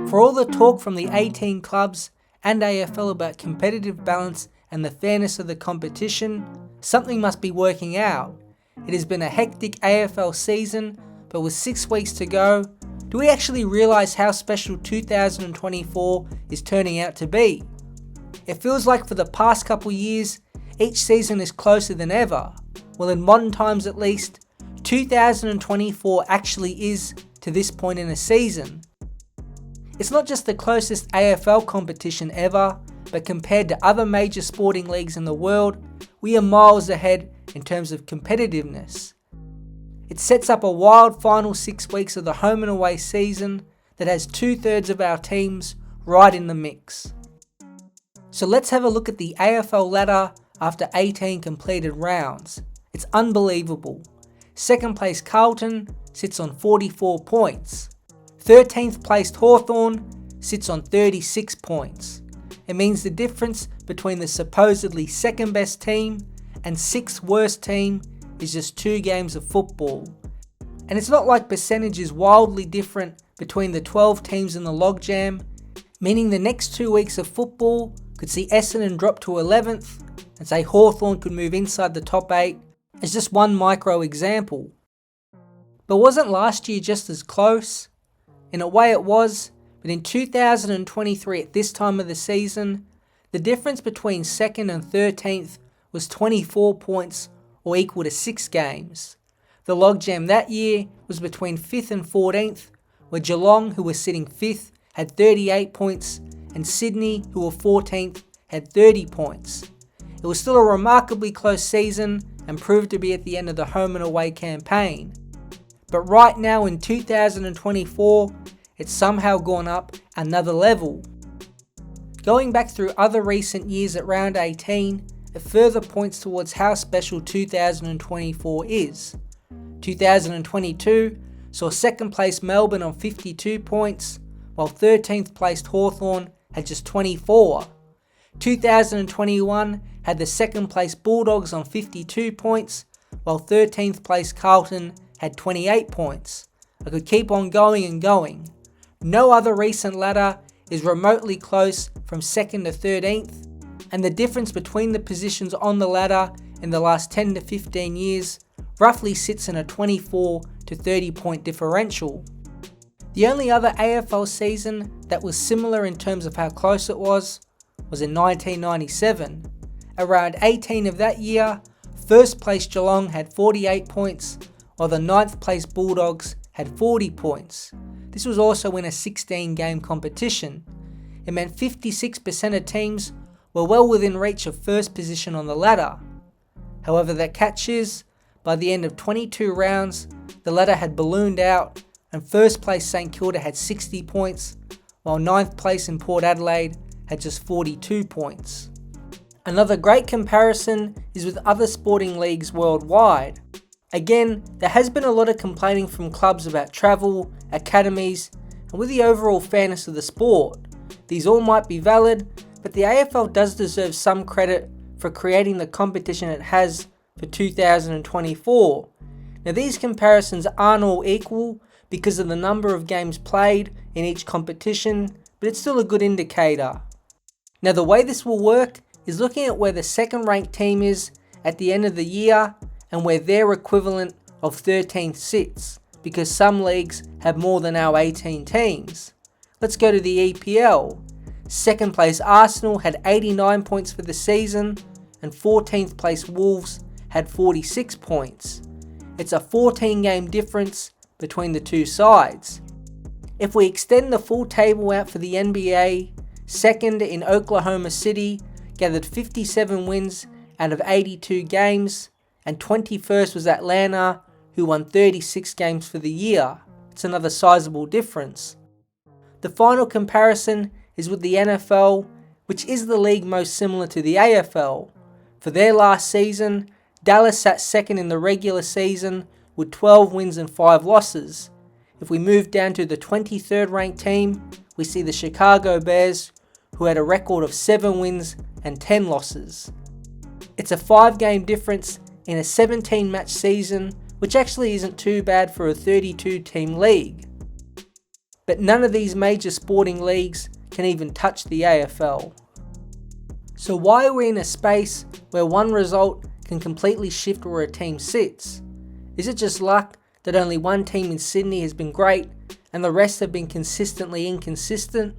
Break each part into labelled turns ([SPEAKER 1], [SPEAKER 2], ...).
[SPEAKER 1] For all the talk from the 18 clubs and AFL about competitive balance and the fairness of the competition, something must be working out. It has been a hectic AFL season, but with 6 weeks to go, do we actually realise how special 2024 is turning out to be? It feels like for the past couple years, each season is closer than ever. Well, in modern times at least, 2024 actually is to this point in a season. It's not just the closest AFL competition ever, but compared to other major sporting leagues in the world, we are miles ahead in terms of competitiveness. It sets up a wild final 6 weeks of the home and away season that has 2/3 of our teams right in the mix. So let's have a look at the AFL ladder after 18 completed rounds. It's unbelievable. Second place Carlton sits on 44 points. 13th placed Hawthorn sits on 36 points. It means the difference between the supposedly second best team and 6th worst team is just 2 games of football. And it's not like percentage is wildly different between the 12 teams in the logjam, meaning the next 2 weeks of football could see Essendon drop to 11th and say Hawthorn could move inside the top 8 as just one micro example. But wasn't last year just as close? In a way it was, but in 2023 at this time of the season, the difference between 2nd and 13th was 24 points or equal to 6 games. The logjam that year was between 5th and 14th, where Geelong, who were sitting 5th, had 38 points, and Sydney, who were 14th, had 30 points. It was still a remarkably close season and proved to be at the end of the home and away campaign. But right now in 2024, it's somehow gone up another level. Going back through other recent years at round 18, it further points towards how special 2024 is. 2022 saw second place Melbourne on 52 points, while 13th placed Hawthorn had just 24. 2021 had the second place Bulldogs on 52 points, while 13th placed Carlton had 28 points. I could keep on going and going. No other recent ladder is remotely close from 2nd to 13th, and the difference between the positions on the ladder in the last 10 to 15 years roughly sits in a 24 to 30 point differential. The only other AFL season that was similar in terms of how close it was in 1997. Around 18 of that year, first place Geelong had 48 points, while the 9th place Bulldogs had 40 points. This was also in a 16 game competition. It meant 56% of teams were well within reach of first position on the ladder. However, the catch is, by the end of 22 rounds, the ladder had ballooned out and first place St Kilda had 60 points, while 9th place in Port Adelaide had just 42 points. Another great comparison is with other sporting leagues worldwide. Again, there has been a lot of complaining from clubs about travel, academies, and with the overall fairness of the sport. These all might be valid, but the AFL does deserve some credit for creating the competition it has for 2024. Now these comparisons aren't all equal because of the number of games played in each competition, but it's still a good indicator. Now the way this will work is looking at where the second ranked team is at the end of the year and where their equivalent of 13th sits, because some leagues have more than our 18 teams. Let's go to the EPL. Second place Arsenal had 89 points for the season, and 14th place Wolves had 46 points. It's a 14 game difference between the two sides. If we extend the full table out for the NBA, second in Oklahoma City gathered 57 wins out of 82 games, and 21st was Atlanta, who won 36 games for the year. It's another sizable difference. The final comparison is with the NFL, which is the league most similar to the AFL. For their last season, Dallas sat second in the regular season with 12 wins and 5 losses. If we move down to the 23rd ranked team, we see the Chicago Bears, who had a record of 7 wins and 10 losses. It's a 5 game difference in a 17 match season, which actually isn't too bad for a 32 team league. but none of these major sporting leagues can even touch the AFL. So why are we in a space where one result can completely shift where a team sits? Is it just luck that only one team in Sydney has been great and the rest have been consistently inconsistent?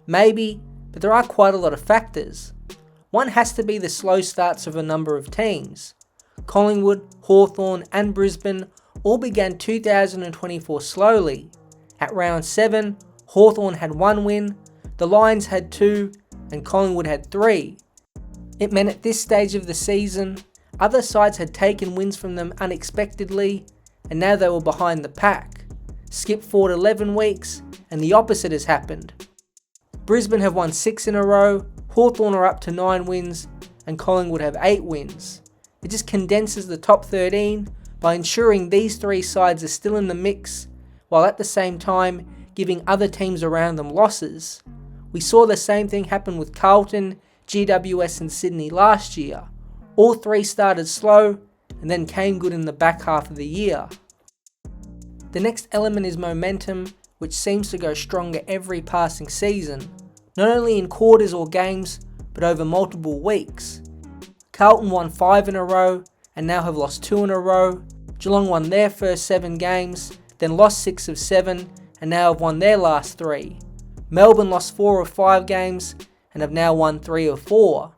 [SPEAKER 1] Maybe, but there are quite a lot of factors. One has to be the slow starts of a number of teams. Collingwood, Hawthorn and Brisbane all began 2024 slowly. At round 7, Hawthorn had 1 win, the Lions had 2 and Collingwood had 3. It meant at this stage of the season, other sides had taken wins from them unexpectedly and now they were behind the pack. Skip forward 11 weeks and the opposite has happened. Brisbane have won 6 in a row, Hawthorn are up to 9 wins and Collingwood have 8 wins. It just condenses the top 13 by ensuring these 3 sides are still in the mix, while at the same time giving other teams around them losses. We saw the same thing happen with Carlton, GWS and Sydney last year. All 3 started slow and then came good in the back half of the year. The next element is momentum, which seems to go stronger every passing season, not only in quarters or games, but over multiple weeks. Carlton won 5 in a row and now have lost 2 in a row. Geelong won their first 7 games, then lost 6 of 7 and now have won their last 3. Melbourne lost 4 of 5 games and have now won 3 of 4.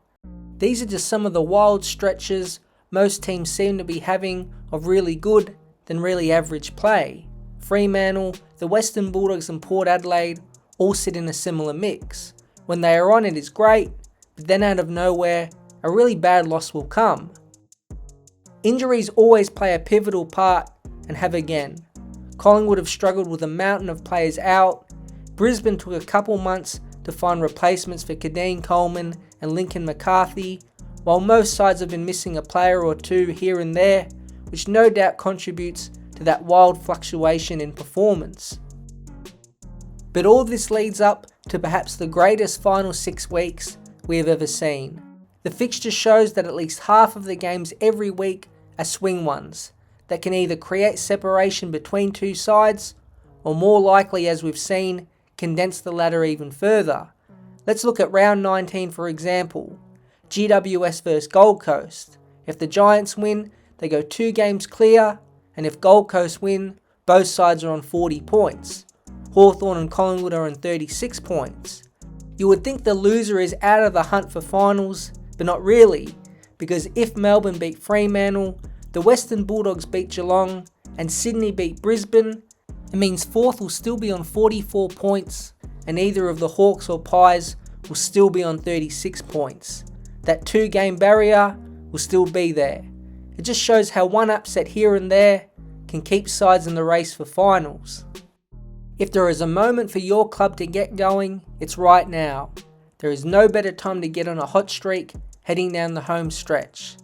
[SPEAKER 1] These are just some of the wild stretches most teams seem to be having of really good then really average play. Fremantle, the Western Bulldogs and Port Adelaide all sit in a similar mix. When they are on it is great, but then out of nowhere, a really bad loss will come. Injuries always play a pivotal part and have again. Collingwood have struggled with a mountain of players out. Brisbane took a couple months to find replacements for Kadeen Coleman and Lincoln McCarthy, while most sides have been missing a player or 2 here and there, which no doubt contributes to that wild fluctuation in performance. But all this leads up to perhaps the greatest final 6 weeks we have ever seen. The fixture shows that at least half of the games every week are swing ones that can either create separation between 2 sides or, more likely as we've seen, condense the ladder even further. Let's look at round 19 for example. GWS vs Gold Coast. If the Giants win, they go 2 games clear, and if Gold Coast win, both sides are on 40 points. Hawthorn and Collingwood are on 36 points. You would think the loser is out of the hunt for finals, but not really, because if Melbourne beat Fremantle, the Western Bulldogs beat Geelong, and Sydney beat Brisbane, it means 4th will still be on 44 points, and either of the Hawks or Pies will still be on 36 points. That 2-game barrier will still be there. It just shows how one upset here and there can keep sides in the race for finals. If there is a moment for your club to get going, it's right now. There is no better time to get on a hot streak heading down the home stretch.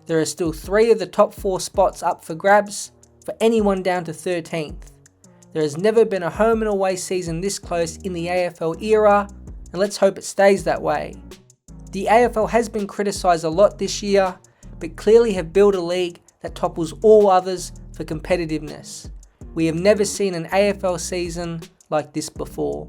[SPEAKER 1] There are still 3 of the top 4 spots up for grabs for anyone down to 13th. There has never been a home and away season this close in the AFL era, and let's hope it stays that way. The AFL has been criticised a lot this year, but clearly have built a league that topples all others for competitiveness. We have never seen an AFL season like this before.